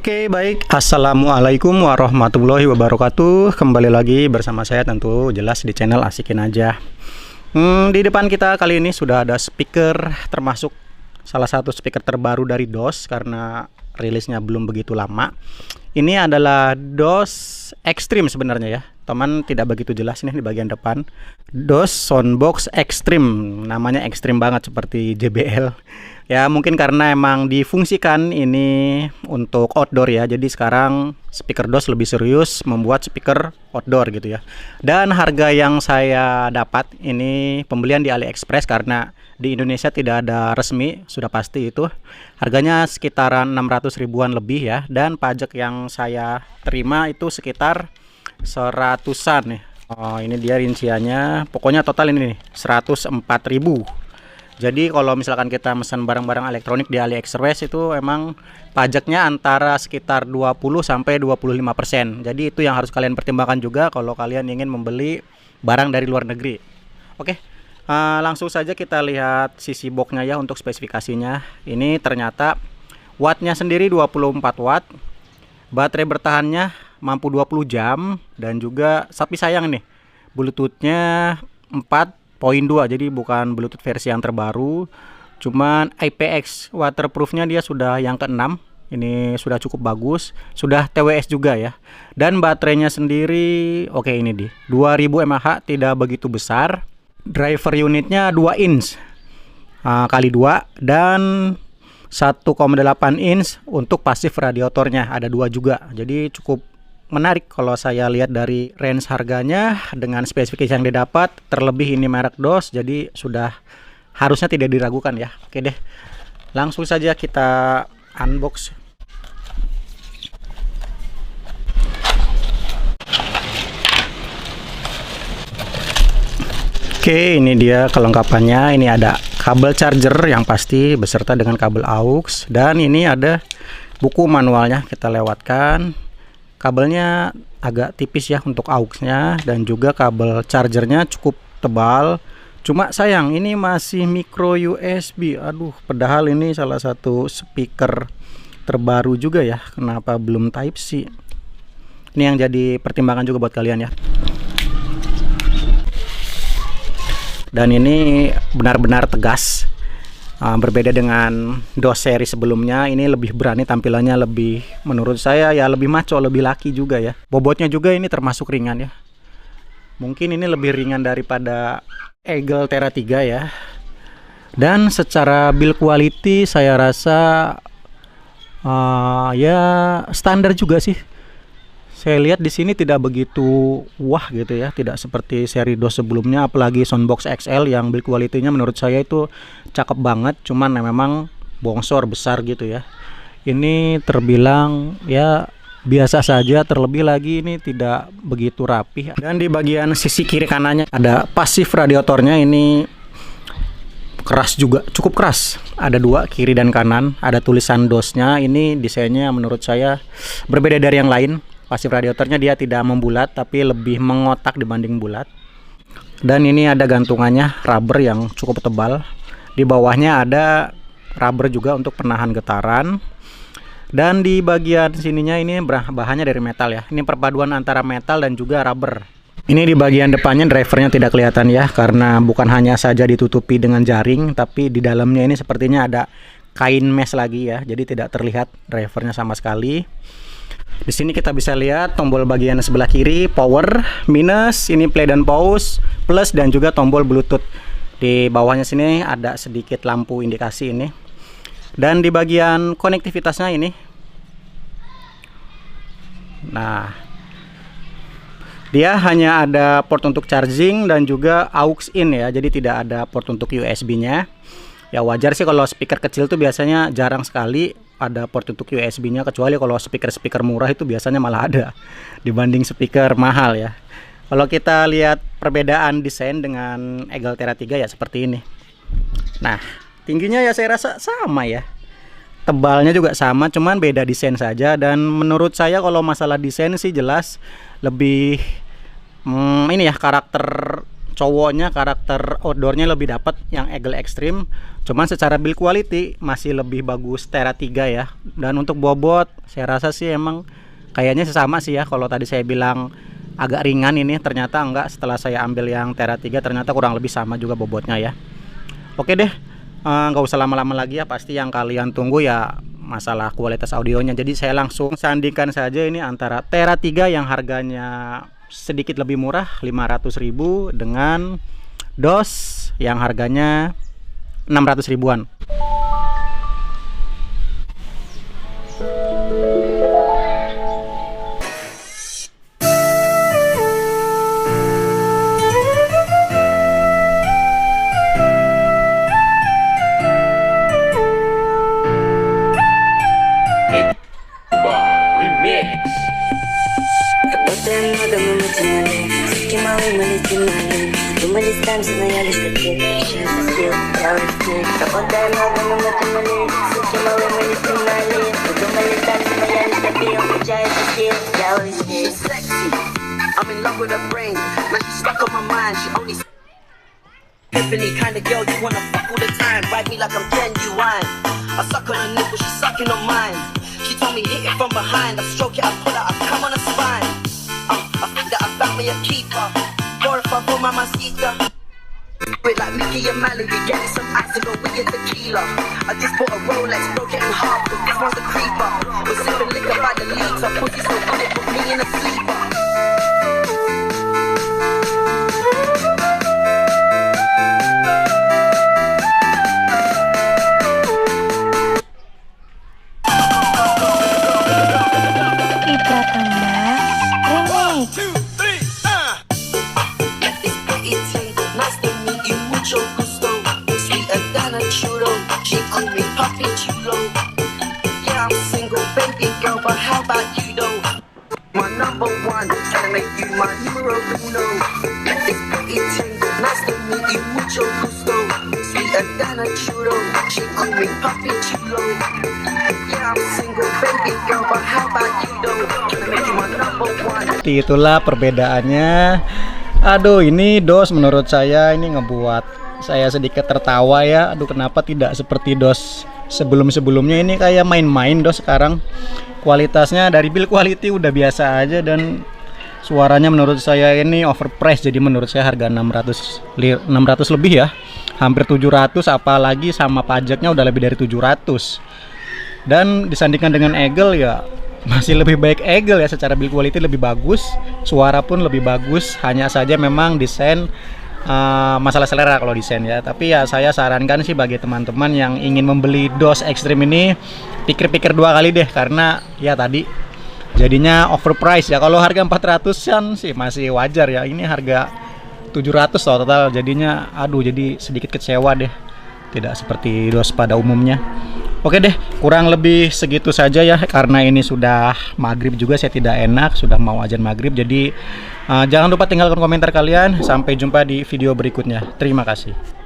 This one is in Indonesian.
Oke, baik. Assalamualaikum warahmatullahi wabarakatuh. Kembali lagi bersama saya tentu jelas di channel Asikin Aja. Di depan kita kali ini sudah ada speaker, termasuk salah satu speaker terbaru dari DOS karena rilisnya belum begitu lama. Ini adalah DOS Extreme sebenarnya ya. Teman tidak begitu jelas nih di bagian depan. DOS Soundbox Extreme, namanya ekstrim banget seperti JBL. Ya mungkin karena emang difungsikan ini untuk outdoor ya. Jadi sekarang speaker DOS lebih serius membuat speaker outdoor gitu ya. Dan harga yang saya dapat ini pembelian di AliExpress karena di Indonesia tidak ada resmi, sudah pasti itu. Harganya sekitaran 600 ribuan lebih ya. Dan pajak yang saya terima itu sekitar 100-an nih. Oh, ini dia rinciannya. Pokoknya total ini nih 104.000. Jadi kalau misalkan kita pesan barang-barang elektronik di AliExpress itu emang pajaknya antara sekitar 20 sampai 25%. Jadi itu yang harus kalian pertimbangkan juga kalau kalian ingin membeli barang dari luar negeri. Oke. Langsung saja kita lihat sisi boxnya ya untuk spesifikasinya. Ini ternyata wattnya sendiri 24 watt. Baterai bertahannya mampu 20 jam dan juga tapi sayang nih Bluetoothnya 4.2, jadi bukan Bluetooth versi yang terbaru, cuman IPX waterproofnya dia sudah yang ke-6. Ini sudah cukup bagus, sudah TWS juga ya. Dan baterainya sendiri oke, ini di 2000 mAh, tidak begitu besar. Driver unitnya 2 inch kali 2 dan 1,8 inch untuk pasif radiatornya, ada 2 juga. Jadi cukup menarik kalau saya lihat dari range harganya dengan spesifikasi yang didapat, terlebih ini merek DOS, jadi sudah harusnya tidak diragukan ya. Oke deh, langsung saja kita unbox. Oke, ini dia kelengkapannya. Ini ada kabel charger yang pasti beserta dengan kabel aux, dan ini ada buku manualnya, kita lewatkan. Kabelnya agak tipis ya untuk aux-nya, dan juga kabel chargernya cukup tebal. Cuma sayang ini masih micro USB. Aduh, padahal ini salah satu speaker terbaru juga ya. Kenapa belum Type C? Ini yang jadi pertimbangan juga buat kalian ya. Dan ini benar-benar tegas. Berbeda dengan DOS seri sebelumnya, ini lebih berani, tampilannya lebih, menurut saya ya lebih maco, lebih laki juga ya. Bobotnya juga ini termasuk ringan ya. Mungkin ini lebih ringan daripada Eagle Tera 3 ya. Dan secara build quality saya rasa ya standar juga sih. Saya lihat di sini tidak begitu wah gitu ya, tidak seperti seri DOS sebelumnya, apalagi Soundbox XL yang build quality-nya menurut saya itu cakep banget, cuman memang bongsor besar gitu ya. Ini terbilang ya biasa saja, terlebih lagi ini tidak begitu rapi. Dan di bagian sisi kiri kanannya ada pasif radiatornya, ini keras juga, cukup keras. Ada 2 kiri dan kanan, ada tulisan DOS-nya. Ini desainnya menurut saya berbeda dari yang lain. Pasif radiatornya dia tidak membulat tapi lebih mengotak dibanding bulat. Dan ini ada gantungannya rubber yang cukup tebal. Di bawahnya ada rubber juga untuk penahan getaran. Dan di bagian sininya ini bahannya dari metal ya. Ini perpaduan antara metal dan juga rubber. Ini di bagian depannya drivernya tidak kelihatan ya, karena bukan hanya saja ditutupi dengan jaring, tapi di dalamnya ini sepertinya ada kain mesh lagi ya. Jadi tidak terlihat drivernya sama sekali. Di sini kita bisa lihat tombol bagian sebelah kiri power, minus, ini play dan pause, plus, dan juga tombol Bluetooth. Di bawahnya sini ada sedikit lampu indikasi ini. Dan di bagian konektivitasnya ini, nah, dia hanya ada port untuk charging dan juga aux in ya. Jadi tidak ada port untuk USB-nya. Ya wajar sih kalau speaker kecil tuh biasanya jarang sekali ada port untuk USB-nya, kecuali kalau speaker murah itu biasanya malah ada dibanding speaker mahal ya. Kalau kita lihat perbedaan desain dengan Eagle Tera 3 ya seperti ini. Nah, tingginya ya saya rasa sama ya. Tebalnya juga sama, cuman beda desain saja. Dan menurut saya kalau masalah desain sih jelas lebih ini ya, karakter cowoknya karakter outdoornya lebih dapat yang Eagle Extreme, cuman secara build quality masih lebih bagus Tera 3 ya. Dan untuk bobot saya rasa sih emang kayaknya sesama sih ya. Kalau tadi saya bilang agak ringan, ini ternyata enggak, setelah saya ambil yang Tera 3 ternyata kurang lebih sama juga bobotnya ya. Oke deh, nggak usah lama-lama lagi ya, pasti yang kalian tunggu ya masalah kualitas audionya. Jadi saya langsung sandingkan saja ini antara Tera 3 yang harganya sedikit lebih murah 500.000 dengan DOS yang harganya 600 ribuan. I'm in love with her brain, man, she's stuck on my mind. She only Tiffany kind of girl you wanna fuck all the time. Ride me like I'm genuine. I suck on her nipple, she's sucking on mine. She told me hit it from behind. I stroke it, I pull it, I come on her spine. I think that I found me a keeper. Or if I pull my masita. We're like Mickey and Mallory, getting some ice and go with your tequila. I just bought a Rolex, broke it in half, but this one's a creeper. We're sipping liquor by the liter, pussy so good it put me in a sleeper. Itulah perbedaannya. Aduh, ini DOS menurut saya ini ngebuat saya sedikit tertawa ya. Aduh, kenapa tidak seperti DOS sebelum-sebelumnya? Ini kayak main-main DOS sekarang. Kualitasnya dari build quality udah biasa aja, dan suaranya menurut saya ini overpriced. Jadi menurut saya harga 600 lebih ya, hampir 700, apalagi sama pajaknya udah lebih dari 700. Dan disandingkan dengan Eagle ya masih lebih baik Eagle ya, secara build quality lebih bagus, suara pun lebih bagus. Hanya saja memang desain, masalah selera kalau desain ya. Tapi ya saya sarankan sih bagi teman-teman yang ingin membeli DOS Extreme ini, pikir-pikir dua kali deh, karena ya tadi jadinya overpriced ya. Kalau harga 400-an sih masih wajar ya, ini harga 700 total, jadinya aduh jadi sedikit kecewa deh, tidak seperti DOS pada umumnya. Oke deh, kurang lebih segitu saja ya, karena ini sudah maghrib juga, saya tidak enak, sudah mau azan maghrib. Jadi jangan lupa tinggalkan komentar kalian. Sampai jumpa di video berikutnya. Terima kasih.